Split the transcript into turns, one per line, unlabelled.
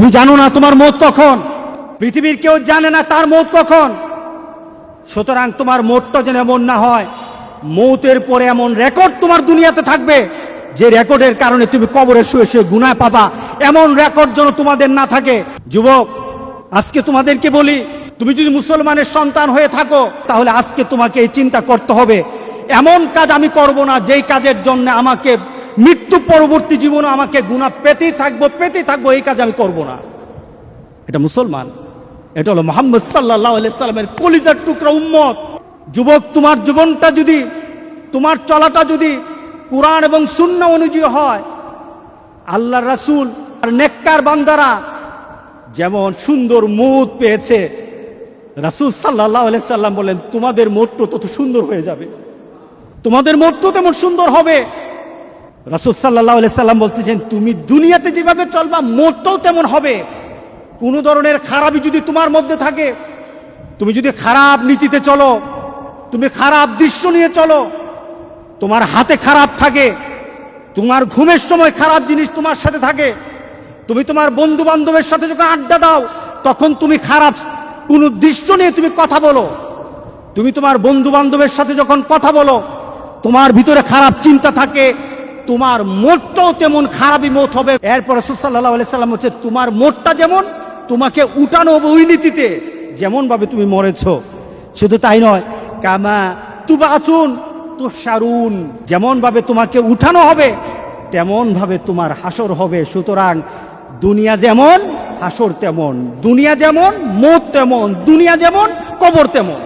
তুমি জানো না তোমার মৌত কখন, পৃথিবীর কেউ জানে না তার মৌত কখন। সুতরাং তোমার মৌতটা যেন এমন না হয়, মৌতের পরে এমন রেকর্ড তোমার দুনিয়াতে থাকবে যে রেকর্ডের কারণে তুমি কবরে শুয়ে শুয়ে গুনাহ পাবা, এমন রেকর্ড যেন তোমাদের না থাকে। যুবক, আজকে তোমাদেরকে বলি, তুমি যদি মুসলমানের সন্তান হয়ে থাকো তাহলে আজকে তোমাকে এই চিন্তা করতে হবে, এমন কাজ আমি করব না যেই কাজের জন্য আমাকে মৃত্যু পরবর্তী জীবনে আমাকে গুনাহ পেতেই থাকবো, এই কাজ আমি করব না। এটা মুসলমান, এটা হলো মুহাম্মদ সাল্লাল্লাহু আলাইহি সাল্লামের কলিজার টুকরা উম্মত। যুবক, তোমার জীবনটা যদি, তোমার চলাটা যদি কুরআন এবং সুন্নাহ অনুযায়ী হয়, আল্লাহর রাসূল আর নেককার বান্দারা যেমন সুন্দর মৌত পেয়েছে, রাসূল সাল্লাল্লাহু আলাইহি সাল্লাম বলেন তোমাদের মৌতটা তত সুন্দর হয়ে যাবে, তোমাদের মৌতটা তেমন সুন্দর হবে। রাসূল সাল্লাল্লাহু আলাইহি সাল্লাম বলতেছেন তুমি দুনিয়াতে যেভাবে চলবা মৌতটাও তেমন হবে। কোন ধরনের খারাপই যদি তোমার মধ্যে থাকে, তুমি যদি খারাপ নীতিতে চলো, তুমি খারাপ দৃশ্য নিয়ে চলো, তোমার হাতে খারাপ থাকে, তোমার ঘুমের সময় খারাপ জিনিস তোমার সাথে থাকে, তুমি তোমার বন্ধু বান্ধবের সাথে যখন আড্ডা দাও তখন তুমি খারাপ কোন দৃশ্য নিয়ে তুমি কথা বলো, তুমি তোমার বন্ধু বান্ধবের সাথে যখন কথা বলো তোমার ভিতরে খারাপ চিন্তা থাকে, তোমার মনটাও তেমন খারাপই মত হবে। এরপর রাসূল সাল্লাল্লাহু আলাইহি সাল্লাম হচ্ছে তোমার মনটা যেমন তোমাকে উঠানো হবে ওই নীতিতে যেমন ভাবে তুমি মরেছো। শুধু তাই নয়, কামা তুবাসুন তুহশারুন, যেমন ভাবে তোমাকে উঠানো হবে তেমন ভাবে তোমার হাসর হবে। সুতরাং দুনিয়া যেমন হাসর তেমন, দুনিয়া যেমন মৌত তেমন, দুনিয়া যেমন কবর তেমন।